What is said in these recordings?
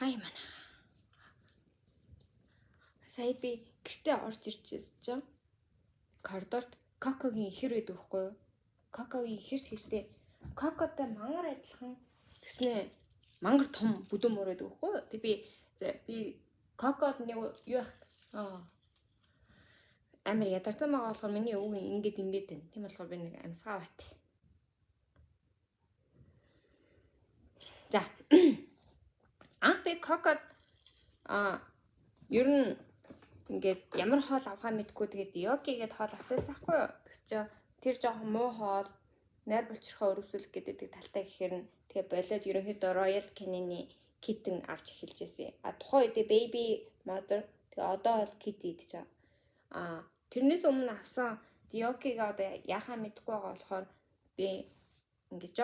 Хай манай. Сая би гэртээ орж ирж чинь коридорт Кокогийн ихэр байдаг байхгүй юу? Кокогийн ихэр хэлтэй. Кокотой мангар адилхан тэгснэ мангар том бүдүүн мөр байдаг байхгүй юу? Тэг би Кокод нэг юу амир ядарсан байгаа болохоор миний өвгөн ингээд байна. Тийм болохоор би нэг амьсгаа бат. За. Анх би Кокод ер нь ингээд ямар хоол авахаа мэдгүй тэгээд Йоки гэд хоол авчихсан байхгүй юу? Тэгс чи тэр жоохон муу хоол найр булчирхаа өрөвсөлөх гэдэг талтай гэхээр нь тэгээ болоод ерөнхийдөө Royal Canin-ы kitten авч эхэлж байсан. Тухайн үедээ baby mother тэгээ одоо бол kitty идэж байгаа. Тэрнээс өмнө авсан Йокига одоо яхаа мэдгүй байгаа болохоор би ингээд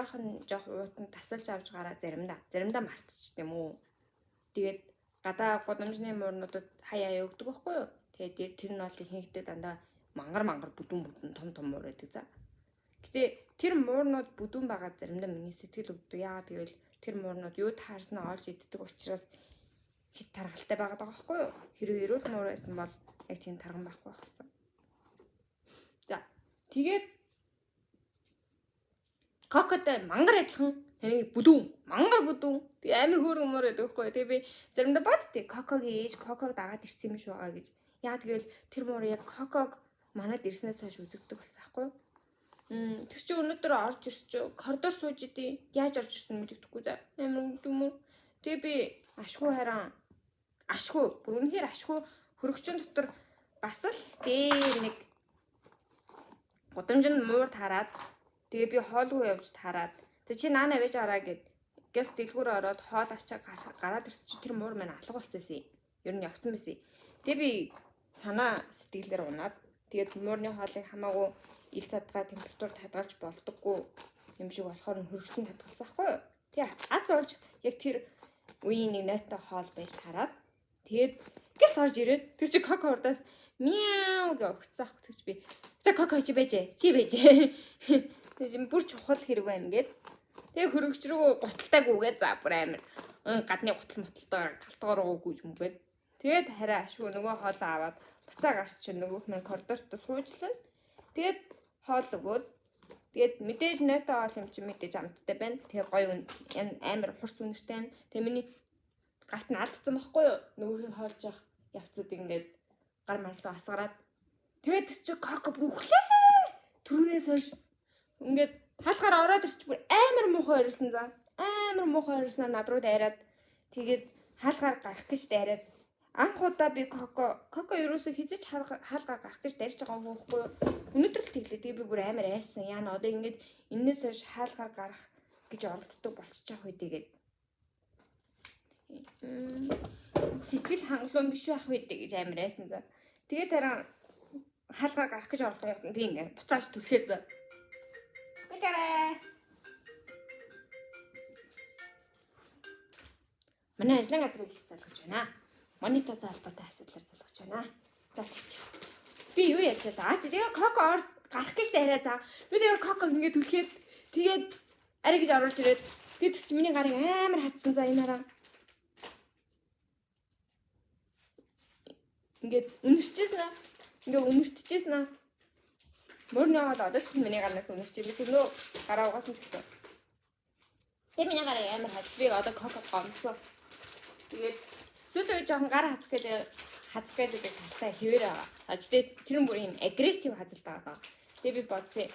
жоохон уутан тасалж авч гараа заримдаа мартчих юм уу. Тэгээд гадаа годамжны муурнуудад хаяа өгдөг байхгүй юу? Тэгээд тэр нь бол ихэнхдээ дандаа мангар бүдүүн том муур байдаг за. Гэтэ тэр муурнууд бүдүүн байгаа заримдаа миний сэтгэл өвдөг. Яагаад гэвэл тэр муурнууд юу таарснаа олж иддэг учраас хит таргалтай байгаа байхгүй юу? Хэрвээ эрүүл муур байсан бол яг тийм тарган байхгүй байсан. За тэгээд Кокотой мангар адилхан тэнийг мангар бүдүүн тэгээ амир хөөргөн мөр байдаг байхгүй. Тэгээ би заримдаа боддгийг Кокогийн ээж Коког дагаад ирсэн юм шүү байгаа гэж. Яа тэгвэл тэр мөр яг Коког манад ирснээс хойш үзэгдэг байсан байхгүй. Тэгс чи өнөөдөр орж ирч коридор сууж идэв. Яаж орж ирсэн мэддэхгүй за. Амир дүмөр. Тэгээ би ашгүй бүр үнэхээр ашгүй хөрөгчөн дотор бас л дээр нэг годамжинд муур таарад тэгээ би хоолгүй явж таарад. Тэг чи наана вэж араа гэд гэс дэлгүүр ороод хоол авчаа гараад ирсэн чи тэр муур маань алга болчихсон юм. Ер нь явцсан байсан. Тэгээ би санаа сэтгэлээр унаад тэгээд муурны хоолыг хамаагүй ил цадгаа температур хадгалж болдоггүй юм шиг болохоор хөргөчн хадгалсан байхгүй юу? Тэгээ аз олж яг тэр үеийн нэг нойтой хоол байж тараад тэгээд гэс орж ирээд тэг чи Коко урдаас мяу гэж өгцсөн ах тэгж би за Коко чи байжээ. Тэг бүр чухал хэрэг байна гэд тэг хөргөч рүү гуталтайгүйгээ за бүр амир гадны гутал моталтайгаар галтгаар уугүйж мүгээд тэгээд хараа ашгүй нөгөө хоолоо аваад буцаа гарч чи нөгөөх нь коридорт суужлаа. Тэгээд хоол өгөөд тэгээд мэдээж нойтой хоол юм чи мэдээж амттай байна. Тэгээд гоё амир хурц үнэртэй байна. Тэгээд миний гарт нь алдсан байхгүй юу? Нөгөөхийн хоолж явах явцад ингээд гар марлуу асгараад тэгээд чи Коко бүр өглөө түрүүнээс хойш ингээд хаалгаар ороод ирч бүр амар муухай ирсэн за. Амар муухай ирсэн над руу дайраад тэгээд хаалгаар гарах гэж дайраад анх удаа би Коко ерөөсөө хизэж хаалгаар гарах гэж дайрч байгаа байхгүй юу? Өнөөдөр л тэглээ. Тэгээ би бүр амар айсан. Яна одоо ингээд энэс хойш хаалгаар гарах гэж оролддог болчихж байгаа үедээ гээд сэтгэл хангалуун биш байх үедээ гэж амар айсан за. Тэгээд дараа хаалгаар гарах гэж оролдсон юм би ингээд буцааж түлхээ за. Бачаарай. Манай ажлын газрыг залгаж байна. Монитор залбартай асуудлаар залгаж байна. За тийч. Би юу ярьж байлаа? Тэгээ Коко гарах гэж дайраа за. Би тэгээ Коко ингээд түлхээд тэгээд арай гэж оруулж ирээд тэгээд чи миний гарыг амар хатсан за энэ хараа. Ингээд өмөртчихсэн аа. Мөрний аваад одоо ч миний гарнаас өнөрч би тэр нөө гараа угаасан ч гэсэн. Тэгээ миний гарыг амар хатс би одоо Коко гомцсон. Тэгээд сүүлийн жоохон гар хацах гэдэг талтай хэвээр байгаа. Тэгээд тэр нь бүр юм агрессив хазалт байгаа. Тэгээ би бодсон.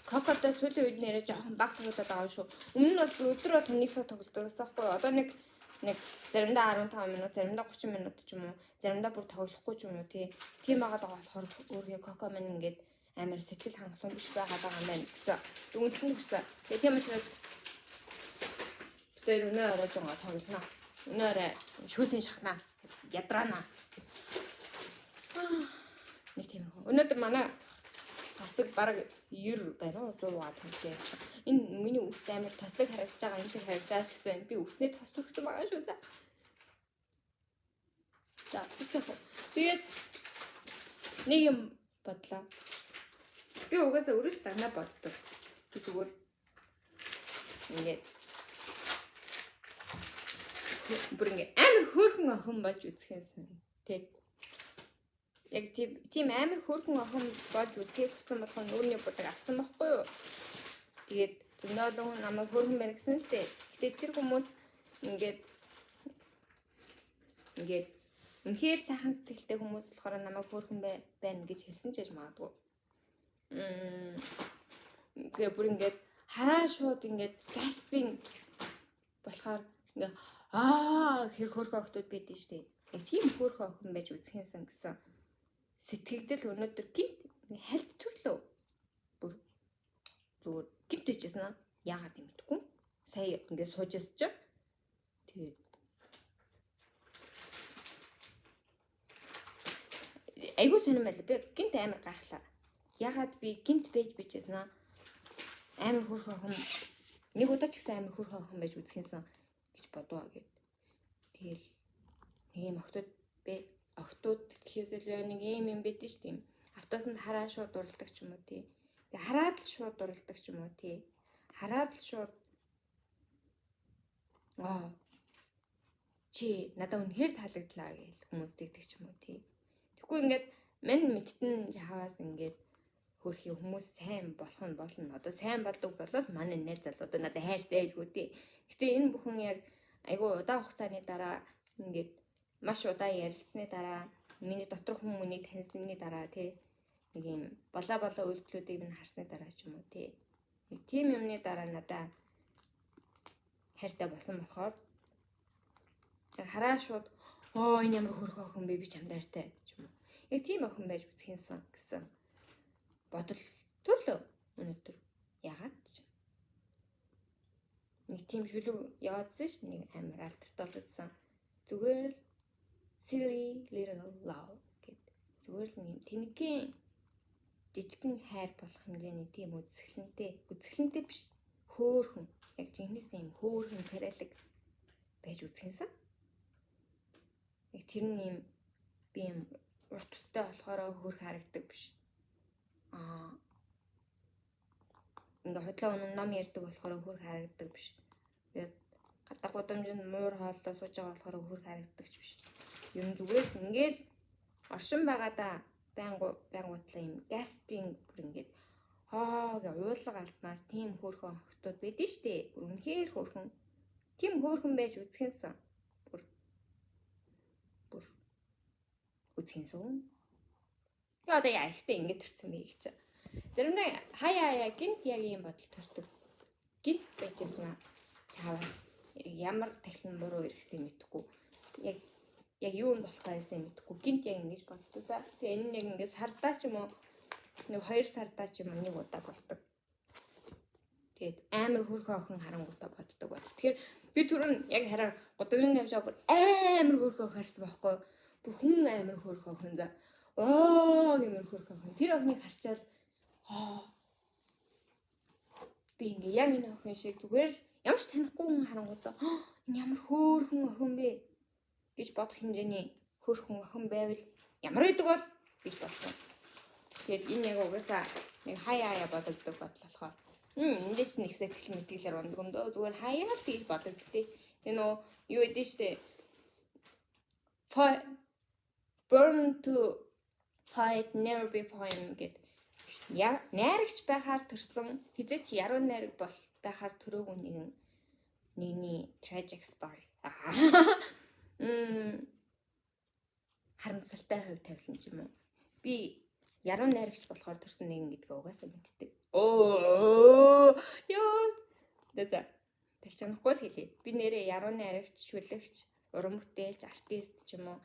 Кокотой сүүлийн үед нэрээ жоохон баг тоглоод байгаа шүү. Өмнө нь бол өдөр бол нэг цаг тоглодог гэсэн байхгүй юу? Одоо нэг заримдаа 15 минут, заримдаа 30 минут ч юм уу, заримдаа бүр тоглохгүй ч юм уу тийм байгаа болохоор өөрөө Коко маань ингээд амар сэтгэл хангалуун биш байгаа юм байна гэсэн. Дүнлэн гэсэн. Тэгээ тийм учраас тэр өнөө орой жоо тоглоно. Өнөө шүүсийн шахнаа ядраана. Нэг тийм хөө. Өнөөдөр манай тасаг бараг 90 байна уу 100 ватт хэмжээ. Энэ миний үс амар тослог харагдаж байгаа юм шиг харагдаж гэсэн. Би үснээ тос төрсөн байгаа шүү за. За тэгээд нэг юм бодлоо. Би угаасаа өөрөө ч танаа боддог. Зүгээр ингээд бүр ингээ амар хөөрхөн охин болж үзэхээс тий. Яг тийм амар хөөрхөн охин болж үзэх гэсэн болохоор нүүрний будаг авсан байхгүй юу? Тэгээд зөндөө намайг хөөрхөн байна гэсэн л дээ. Гэтэ тэр хүмүүс ингээд үнэхээр сайхан сэтгэлтэй хүмүүс болохоор намайг хөөрхөн байна гэж хэлсэн ч гэж магадгүй. Тэгээ бүр ингээд хараа шууд ингээд гаспинг болохоор ингээ хэр хөөрхөн охтууд байдэн штэ. Яг тийм хөөрхөн охин байж үзэхэнсэн гэсэн сэтгэгдэл өнөөдөр гинт хальт төрлөө. Бүр зүгээр гинт үжсэн аа. Яагаад юм бэ? Сая ингээ суужсэн ч. Тэгээд айгуу сонирм байл би гинт амар гайхлаа. Ягаад би гинт бийжсэн аа. Амар хөөрхөн охин нэг удаа ч гэсэн амар хөөрхөн охин байж үзэхэнсэн гэж бодваа гэд. Тэгэл нэг юм охтууд гэхээсээ нэг юм байдэн ш тийм. Автосанд хараа шууд дурладаг ч юм уу тий. Тэгээ хараад л шууд дурладаг ч юм уу тий. Хараад л шууд чи надад үнэхээр таалагдлаа гэж хүмүүс тэгдэг ч юм уу тий. Тэгэхгүй ингээд мань мэдтэн жахаас ингээд хөрхийн хүмүүс сайн болох нь болно. Одоо сайн болдог болол манай найз залуудаа надад хайртай байлгүй тий. Гэтэ энэ бүхэн яг айгүй удаан хугацааны дараа ингээд маш удаан ярилцсны дараа миний доторх хүмүүнийг таньсны дараа тий нэг юм болоо үйлдэлүүдийг минь харсны дараа ч юм уу тий. Нэг тийм юмны дараа надад хайртай болсон болохоор яг хараа шууд энэ ямар хөөрхөн охин бэ би чамд хайртай ч юм уу. Яг тийм охин байж үзэхэнсэн гэсэн бодол төрлөө өнөөдөр ягаад ч нэг тийм шүлэг яваадсан ш нэг амар алдартай зүгээр л silly little love гэд зүгээр л нэг тэнэгэн жижигхэн хайр болох хэмжээний тийм үзэсгэлэнтэй биш хөөрхөн яг жинхнээс юм хөөрхөн царайлаг байж үзэхэнсэн. Яг тэр нь юм би юм урт устай болохоор хөөрхөн харагддаг биш. Ингээ хотлоо өнө ном ярьдаг болохоор хөөрхөн харагддаг биш. Тэгээд гадаг гудамжинд муур хооллоо сууж байгаа болохоор хөөрхөн харагддаг ч биш. Ер нь зүгээр л ингээл оршин байгаадаа байнгуутлаа юм гаспинг бүр ингээд гэ уулга алдмаар тийм хөөрхөн охтууд байдэн штэ. Бүр үнэхээр хөөрхөн. Тийм хөөрхөн байж үзэхэнсэн. Бүр үзэхэнсэн. Тэгээ одоо яа ихтэй ингэж төрсөн бэ гэж. Заримдаа хаяа гинт яг юм бодол төрдөг. Гинт байжсэн чаваас ямар тахлын буруу иргэсэн мэдхгүй. Яг юу нь болох байсан мэдхгүй. Гинт яг ингэж болдог. Тэгээ энэ яг ингэ сардаа ч юм уу нэг 2 сардаа ч юм уу нэг удаа болдог. Тэгээд амар хөөрхөн охин харангуйтаа боддог байна. Тэгэхээр би түрүүн яг хараа гудамжинд явжаа бүр амар хөөрхөн охин харсан байхгүй. Бүр хүн амар хөөрхөн охин за. Гэмээр хөөрхөн охин. Тэр охиныг харчаал би ингээ яг энэ охин шиг зүгээр л ямар ч танихгүй хүн харангуйтаа энэ ямар хөөрхөн охин бэ гэж бодох хэмжээний хөөрхөн охин байвал ямар байдаг бол гэж бодсон. Тэгээд энэ яг угаасаа нэг хаяа бодогддог бодол болохоор эндээс нэг сэтгэл мэтгэлээр ундаг юм дөө зүгээр хаяа л гэж бодогддог. Тэгээ нөө юу гэдэг штэ burn to fight never be fine гэд найрагч байхаар төрсөн хизээч яруу найраг бол байхаар төрөөгүй нэгний tragic story. Харамсалтай хувь тавилан ч юм уу. Би яруу найрагч болохоор төрсөн нэгэн гэдгээ угаасаа мэддэг. За. Талчнахгүй л хэлье. Би нэрээ яруу найрагч, шүлэгч, уран бүтээлч, артист ч юм уу.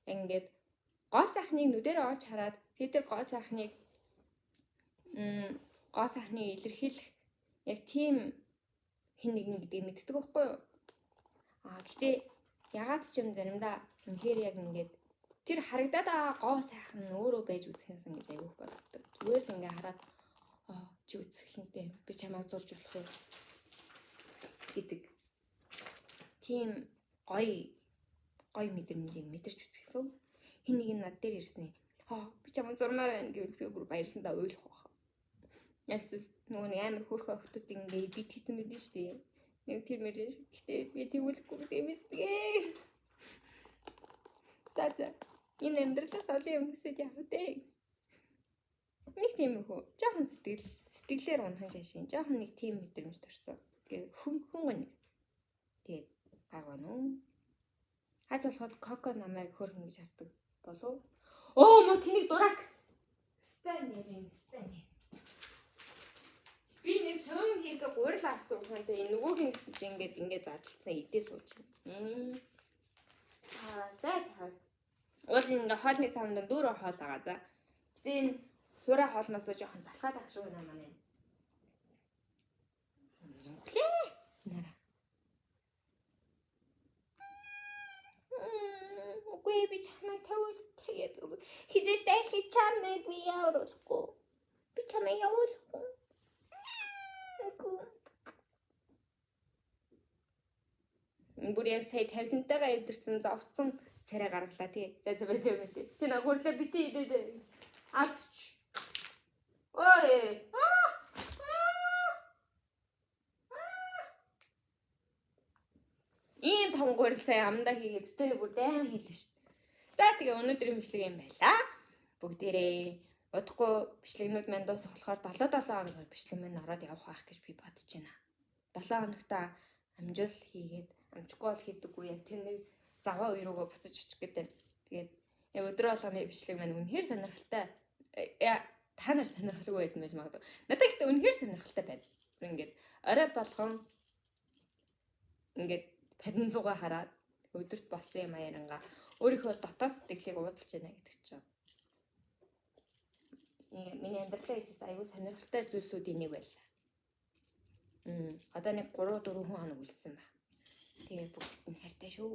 Ингээд гоо сайхныг нүдэрээ оож хараад тэр гоо сайхныг илэрхийлэх яг тийм хэн нэгэн гэдгийг мэддэг байхгүй юу? Гэтээ ягаад ч юм заримдаа үнэхээр яг ингээд тэр харагдаад гоо сайхан нь өөрөө байж үзэхэнсэн гэж аяух боддог. Зүгээр л ингээ хараад чи үзэсгэлэнтэй би чамайг зурж болох юм гэдэг тийм гоё мэдрэмжийг мэдэрч үзэхсэн. Хин нэг нь над дээр ирсэн. Би чамайг зурмаар байна гэвэл би бүр баярсандаа уйлах байх. Эсвэл нөгөө нэг амар хөөрхөн охтууд ингээ эдит хийсэн байдаг шүү дээ. Нэг тэр мэрэж гэхдээ би тэгүүлэхгүй дэмэсгээ. За. Энэ амьдралаас олон юм хүсэж явах дээ. Нэг тийм хөө. Жохон сэтгэлээр унхан жашин. Жохон нэг тийм мэдрэмж төрсөн. Тэгээ хүн. Тэгээд гайван уу. Хаач болоход Коко намайг хөрхөн гэж хардаг болов. Оо мо тэнийг дурак. Стан. Би нэг цөөн хийгээ гурил авсан ухаантай энэ нөгөөгийн гэсэн чинь ингээд задлцсан идээ сууж байна. Цаас. Уул ингээ хоолны савнд дүүрэн хоол байгаа за. Гэтэ энэ хураа хоолноос жоохон залхаад ах шүү наа манай. Лээ. Нара. Үгүй би чамайг тавиултээ. Хизээш дахиж чамайг би явуулахгүй. Би чамайг явуулахгүй. Бүр яг сая тавилантайгаа эвлэрсэн зовцсон царай гаргалаа тий. За байлаа. Чи нагуурлаа битээ идээд. Авч. Ой. Ийм том гурил сая амдаа хийгээд битээ бүр дайм хийлээ шүү дээ. За тэгээ өнөөдрийн бичлэг юм байлаа. Бүгдээрээ удахгүй бичлэгнүүд мань дуусах болохоор 77 хоногор бичлэг мань ороод явах байх гэж би бодож байна. 7 хоногта амжуул хийгээд амжихгүй бол хийдэггүй яг тэр нэг заваа үе рүүгээ буцаж очих гэдэг. Тэгээд яг өдөр болгоны бичлэг мань үнэхээр сонирхолтой. Та нар сонирхолгүй байсан байж магадгүй. Надад ихтэй үнэхээр сонирхолтой байна. Ингээд орой болгон ингээд падинлууга хараад өдөрт болсон юм аярангаа өөрийнхөө дотоод сэтгэлийг уудалж байна гэдэг чинь. Миний амьдралаа хийж аягүй сонирхолтой зүйлсүүдийн нэг байлаа. Одоо нэг 3-4 хоног үлдсэн ба. Тэгээ бүгд нь хайртай шүү.